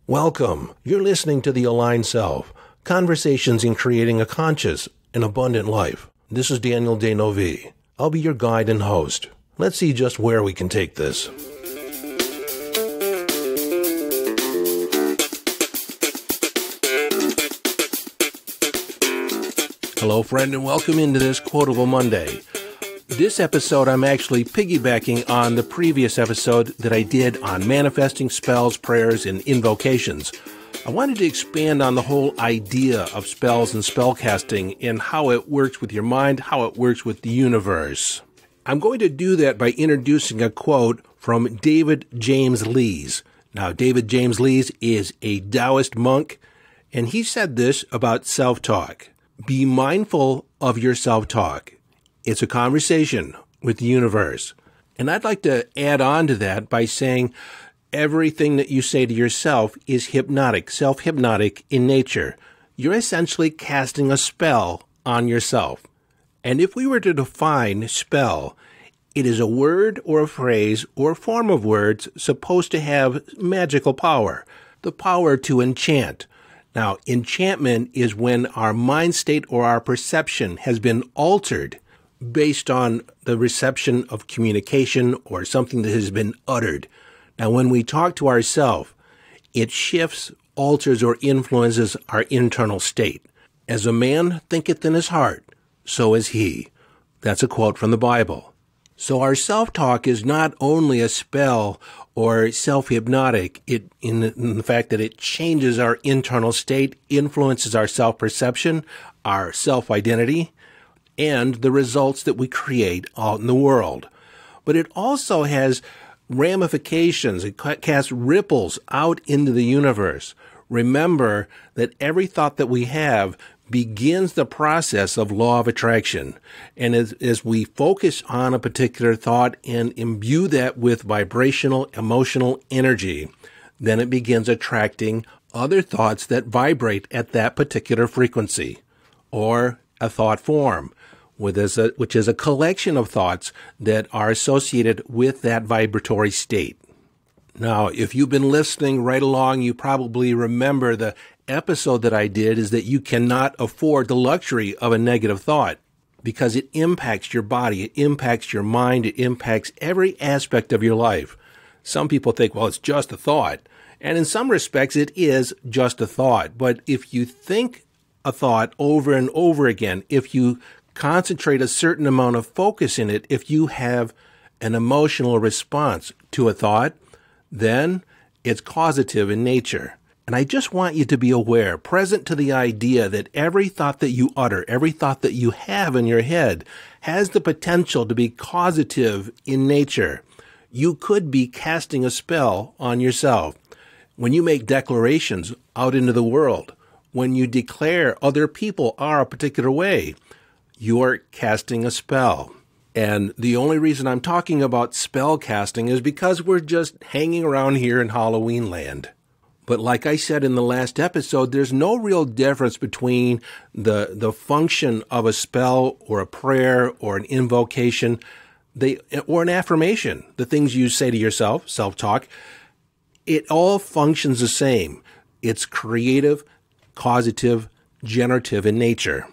Welcome. You're listening to The Aligned Self, Conversations in Creating a Conscious and Abundant Life. This is Daniel Denovi. I'll be your guide and host. Let's see just where we can take this. Hello, friend, and welcome into this Quotable Monday. This episode, I'm actually piggybacking on the previous episode that I did on manifesting spells, prayers, and invocations. I wanted to expand on the whole idea of spells and spellcasting and how it works with your mind, how it works with the universe. I'm going to do that by introducing a quote from David James Lees. Now, David James Lees is a Taoist monk, and he said this about self-talk. Be mindful of your self-talk. It's a conversation with the universe. And I'd like to add on to that by saying everything that you say to yourself is hypnotic, self-hypnotic in nature. You're essentially casting a spell on yourself. And if we were to define spell, it is a word or a phrase or a form of words supposed to have magical power, the power to enchant. Now, enchantment is when our mind state or our perception has been altered based on the reception of communication or something that has been uttered. Now, when we talk to ourselves, it shifts, alters, or influences our internal state. As a man thinketh in his heart, so is he. That's a quote from the Bible. So our self-talk is not only a spell or self-hypnotic in the fact that it changes our internal state, influences our self-perception, our self-identity, and the results that we create out in the world. But it also has ramifications. It casts ripples out into the universe. Remember that every thought that we have begins the process of law of attraction. And as we focus on a particular thought and imbue that with vibrational, emotional energy, then it begins attracting other thoughts that vibrate at that particular frequency, or a thought form, which is a collection of thoughts that are associated with that vibratory state. Now, if you've been listening right along, you probably remember the episode that I did is that you cannot afford the luxury of a negative thought because it impacts your body, it impacts your mind, it impacts every aspect of your life. Some people think, well, it's just a thought. And in some respects, it is just a thought. But if you think a thought over and over again, if you concentrate a certain amount of focus in it, if you have an emotional response to a thought, then it's causative in nature. And I just want you to be aware, present to the idea that every thought that you utter, every thought that you have in your head has the potential to be causative in nature. You could be casting a spell on yourself. When you make declarations out into the world, when you declare other people are a particular way, you're casting a spell. And the only reason I'm talking about spell casting is because we're just hanging around here in Halloween land. But like I said in the last episode, there's no real difference between the function of a spell or a prayer or an invocation or an affirmation, the things you say to yourself, self-talk. It all functions the same. It's creative, causative, generative in nature.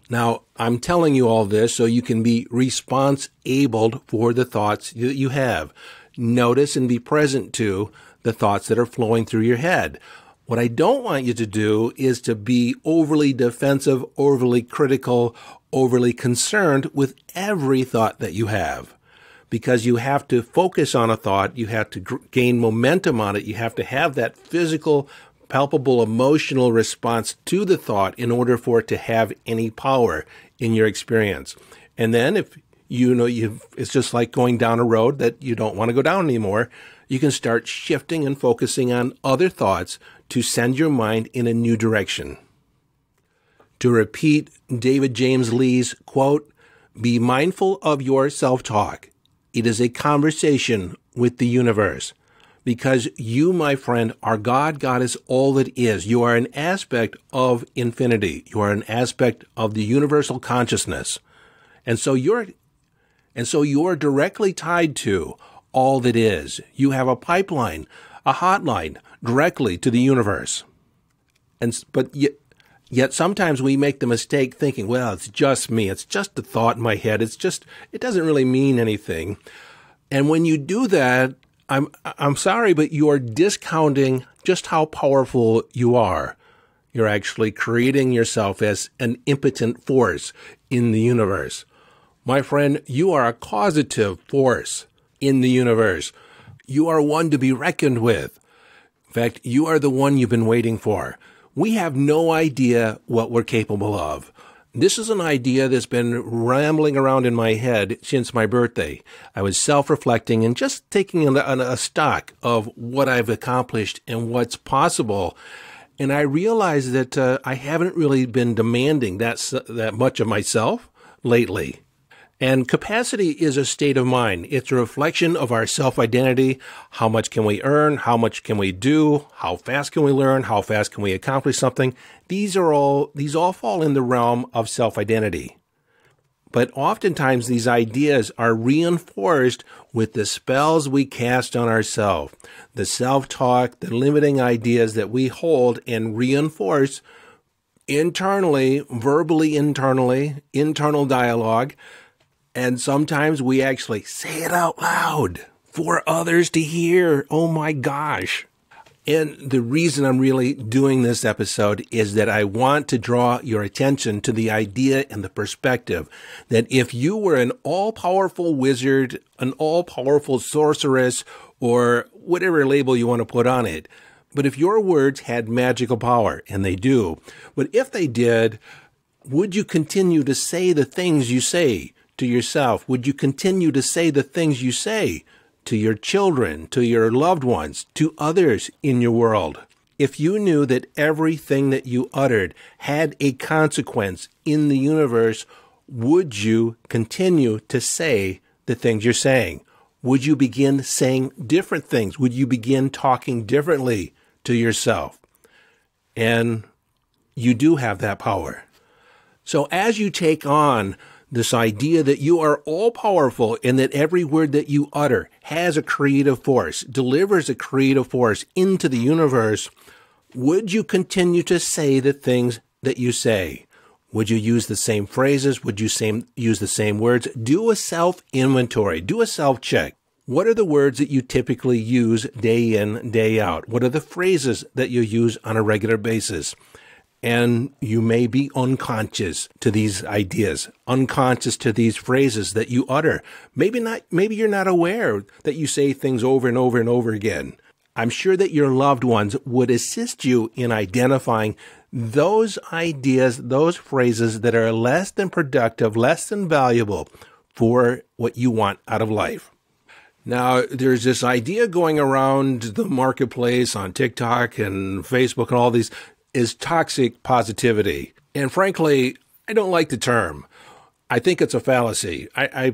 Now, I'm telling you all this so you can be response-abled for the thoughts that you have. Notice and be present to the thoughts that are flowing through your head. What I don't want you to do is to be overly defensive, overly critical, overly concerned with every thought that you have. Because you have to focus on a thought, you have to gain momentum on it, you have to have that physical, palpable, emotional response to the thought in order for it to have any power in your experience. And then if it's just like going down a road that you don't want to go down anymore, you can start shifting and focusing on other thoughts to send your mind in a new direction. To repeat David James Lee's quote, be mindful of your self-talk. It is a conversation with the universe. Because you, my friend, are God. God is all that is. You are an aspect of infinity. You are an aspect of the universal consciousness. And so you're directly tied to all that is. You have a pipeline a hotline directly to the universe. But yet sometimes we make the mistake thinking, well, it's just me. It's just a thought in my head. It doesn't really mean anything. And when you do that, I'm sorry, but you are discounting just how powerful you are. You're actually creating yourself as an impotent force in the universe. My friend, you are a causative force in the universe. You are one to be reckoned with. In fact, you are the one you've been waiting for. We have no idea what we're capable of. This is an idea that's been rambling around in my head since my birthday. I was self-reflecting and just taking a stock of what I've accomplished and what's possible. And I realized that I haven't really been demanding that much of myself lately. And capacity is a state of mind. It's a reflection of our self-identity. How much can we earn? How much can we do? How fast can we learn? How fast can we accomplish something? These all fall in the realm of self-identity. But oftentimes these ideas are reinforced with the spells we cast on ourselves, the self-talk, the limiting ideas that we hold and reinforce internally, verbally internally, internal dialogue. And sometimes we actually say it out loud for others to hear. Oh my gosh. And the reason I'm really doing this episode is that I want to draw your attention to the idea and the perspective that if you were an all-powerful wizard, an all-powerful sorceress, or whatever label you want to put on it, but if your words had magical power, and they do, but if they did, would you continue to say the things you say to yourself? Would you continue to say the things you say to your children, to your loved ones, to others in your world? If you knew that everything that you uttered had a consequence in the universe, would you continue to say the things you're saying? Would you begin saying different things? Would you begin talking differently to yourself? And you do have that power. So as you take on this idea that you are all-powerful and that every word that you utter has a creative force, delivers a creative force into the universe, would you continue to say the things that you say? Would you use the same phrases? Would you use the same words? Do a self-inventory. Do a self-check. What are the words that you typically use day in, day out? What are the phrases that you use on a regular basis? And you may be unconscious to these ideas, unconscious to these phrases that you utter. Maybe you're not aware that you say things over and over and over again. I'm sure that your loved ones would assist you in identifying those ideas, those phrases that are less than productive, less than valuable for what you want out of life. Now, there's this idea going around the marketplace on TikTok and Facebook and all these is toxic positivity. And frankly, I don't like the term. I think it's a fallacy. I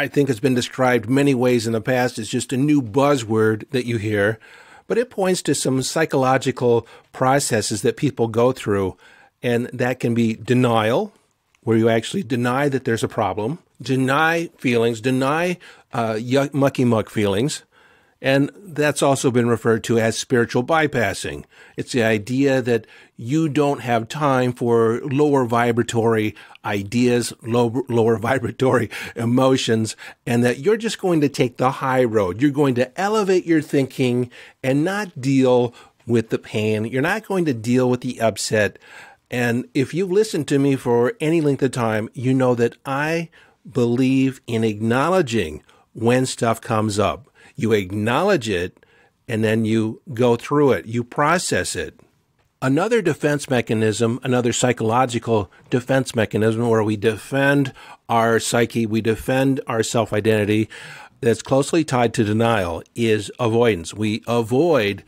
think it's been described many ways in the past as just a new buzzword that you hear, but it points to some psychological processes that people go through, and that can be denial, where you actually deny that there's a problem, deny feelings, deny mucky muck feelings. And that's also been referred to as spiritual bypassing. It's the idea that you don't have time for lower vibratory ideas, lower vibratory emotions, and that you're just going to take the high road. You're going to elevate your thinking and not deal with the pain. You're not going to deal with the upset. And if you've listened to me for any length of time, you know that I believe in acknowledging when stuff comes up. You acknowledge it, and then you go through it. You process it. Another defense mechanism, another psychological defense mechanism where we defend our psyche, we defend our self-identity that's closely tied to denial is avoidance. We avoid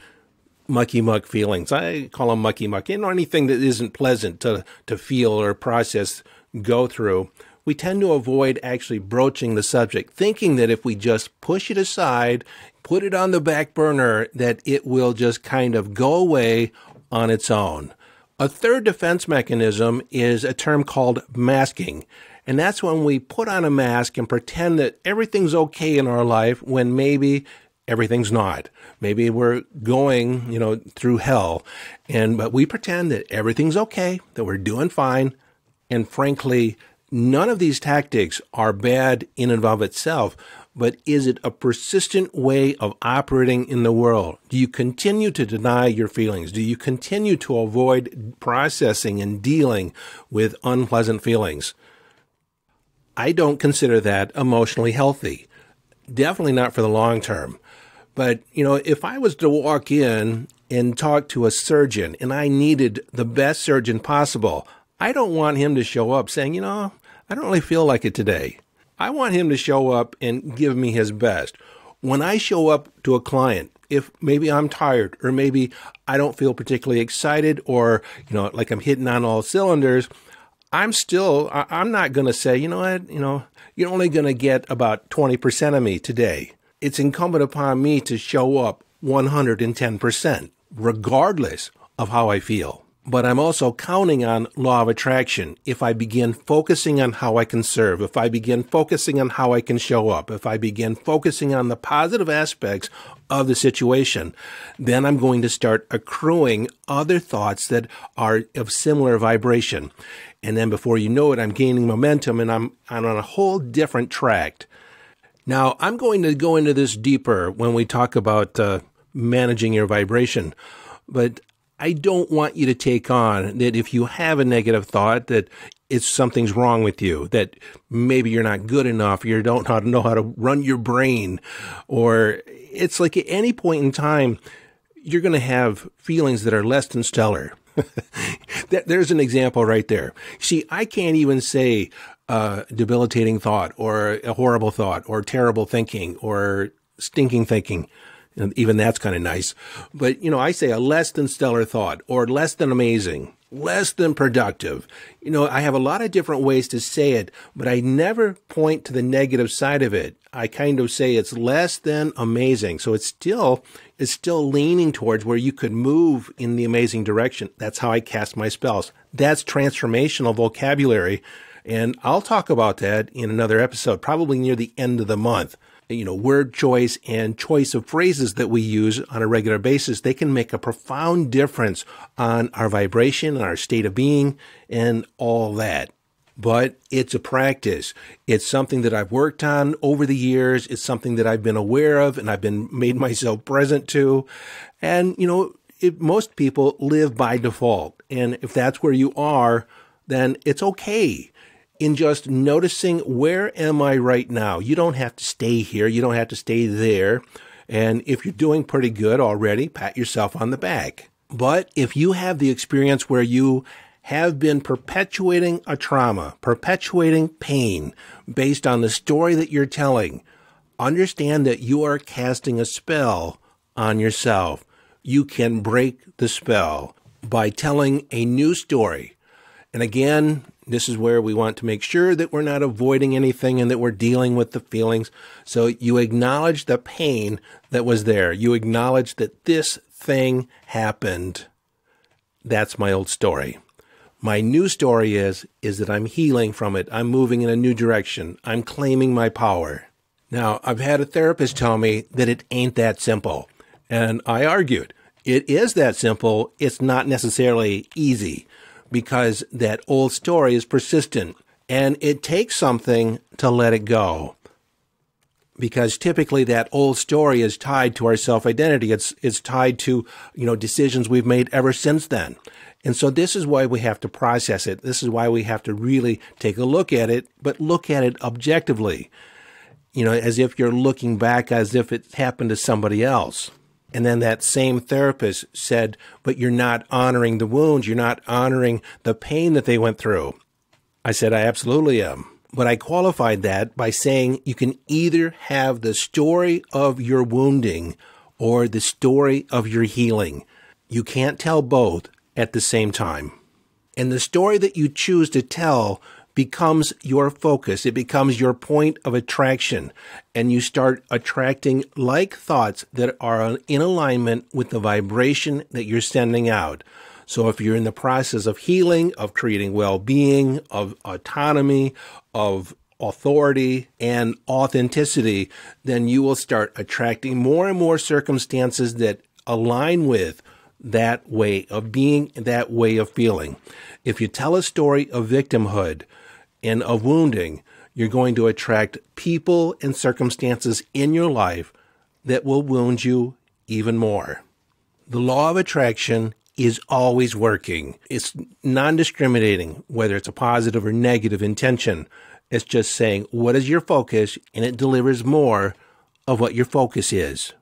mucky muck feelings. I call them mucky muck. Anything that isn't pleasant to feel or process, go through. We tend to avoid actually broaching the subject, thinking that if we just push it aside, put it on the back burner, that it will just kind of go away on its own. A third defense mechanism is a term called masking. And that's when we put on a mask and pretend that everything's okay in our life when maybe everything's not. Maybe we're going, through hell, but we pretend that everything's okay, that we're doing fine. And frankly, none of these tactics are bad in and of itself, but is it a persistent way of operating in the world? Do you continue to deny your feelings? Do you continue to avoid processing and dealing with unpleasant feelings? I don't consider that emotionally healthy. Definitely not for the long term. But, if I was to walk in and talk to a surgeon and I needed the best surgeon possible, I don't want him to show up saying, I don't really feel like it today. I want him to show up and give me his best. When I show up to a client, if maybe I'm tired or maybe I don't feel particularly excited or, like I'm hitting on all cylinders, I'm not going to say, you're only going to get about 20% of me today. It's incumbent upon me to show up 110%, regardless of how I feel. But I'm also counting on law of attraction. If I begin focusing on how I can serve, if I begin focusing on how I can show up, if I begin focusing on the positive aspects of the situation, then I'm going to start accruing other thoughts that are of similar vibration. And then before you know it, I'm gaining momentum and I'm on a whole different track. Now, I'm going to go into this deeper when we talk about managing your vibration, but I don't want you to take on that if you have a negative thought that something's wrong with you, that maybe you're not good enough, you don't know how to run your brain, or it's like at any point in time, you're going to have feelings that are less than stellar. There's an example right there. See, I can't even say debilitating thought or a horrible thought or terrible thinking or stinking thinking. And even that's kind of nice. But, I say a less than stellar thought or less than amazing, less than productive. I have a lot of different ways to say it, but I never point to the negative side of it. I kind of say it's less than amazing. So it's still leaning towards where you could move in the amazing direction. That's how I cast my spells. That's transformational vocabulary. And I'll talk about that in another episode, probably near the end of the month. Word choice and choice of phrases that we use on a regular basis, they can make a profound difference on our vibration and our state of being and all that. But it's a practice. It's something that I've worked on over the years. It's something that I've been aware of and I've been made myself present to. And, most people live by default. And if that's where you are, then it's okay. In just noticing, where am I right now? You don't have to stay here. You don't have to stay there. And if you're doing pretty good already, pat yourself on the back. But if you have the experience where you have been perpetuating a trauma, perpetuating pain based on the story that you're telling, understand that you are casting a spell on yourself. You can break the spell by telling a new story. And again, this is where we want to make sure that we're not avoiding anything and that we're dealing with the feelings. So you acknowledge the pain that was there. You acknowledge that this thing happened. That's my old story. My new story is that I'm healing from it. I'm moving in a new direction. I'm claiming my power. Now, I've had a therapist tell me that it ain't that simple. And I argued, it is that simple. It's not necessarily easy, because that old story is persistent and it takes something to let it go. Because typically that old story is tied to our self-identity. It's tied to, decisions we've made ever since then. And so this is why we have to process it. This is why we have to really take a look at it, but look at it objectively, as if you're looking back as if it happened to somebody else. And then that same therapist said, but you're not honoring the wounds. You're not honoring the pain that they went through. I said, I absolutely am. But I qualified that by saying you can either have the story of your wounding or the story of your healing. You can't tell both at the same time. And the story that you choose to tell becomes your focus. It becomes your point of attraction. And you start attracting like thoughts that are in alignment with the vibration that you're sending out. So if you're in the process of healing, of creating well-being, of autonomy, of authority and authenticity, then you will start attracting more and more circumstances that align with that way of being, that way of feeling. If you tell a story of victimhood and of wounding, you're going to attract people and circumstances in your life that will wound you even more. The law of attraction is always working. It's non-discriminating, whether it's a positive or negative intention. It's just saying, what is your focus? And it delivers more of what your focus is.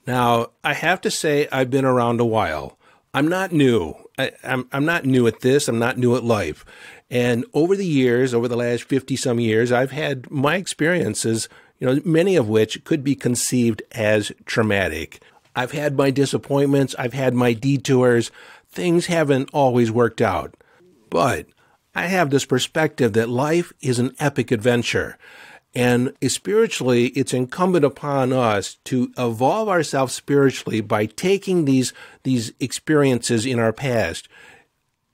Now, I have to say I've been around a while. I'm not new. I'm not new at this. I'm not new at life. And over the years, over the last 50-some years, I've had my experiences, many of which could be conceived as traumatic. I've had my disappointments. I've had my detours. Things haven't always worked out. But I have this perspective that life is an epic adventure. And spiritually, it's incumbent upon us to evolve ourselves spiritually by taking these experiences in our past,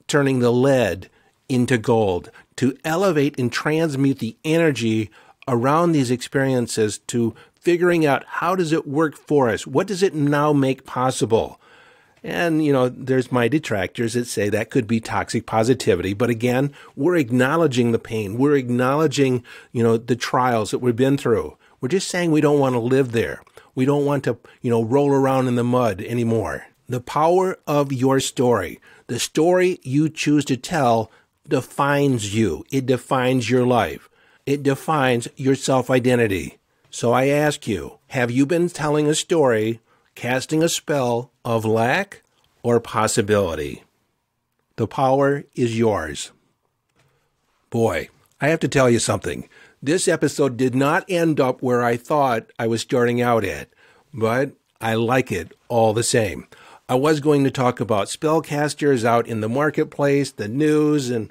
turning the lead into gold, to elevate and transmute the energy around these experiences to figuring out how does it work for us? What does it now make possible? And, there's my detractors that say that could be toxic positivity. But again, we're acknowledging the pain. We're acknowledging, the trials that we've been through. We're just saying we don't want to live there. We don't want to, roll around in the mud anymore. The power of your story, the story you choose to tell, defines you. It defines your life. It defines your self-identity. So I ask you, have you been telling a story, casting a spell of lack or possibility? The power is yours. Boy, I have to tell you something. This episode did not end up where I thought I was starting out at, but I like it all the same. I was going to talk about spellcasters out in the marketplace, the news, and,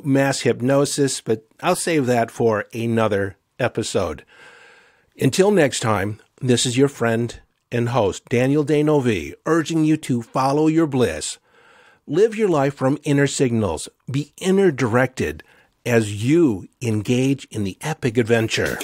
mass hypnosis, but I'll save that for another episode. Until next time, this is your friend and host, Daniel Denovi, urging you to follow your bliss. Live your life from inner signals. Be inner directed as you engage in the epic adventure.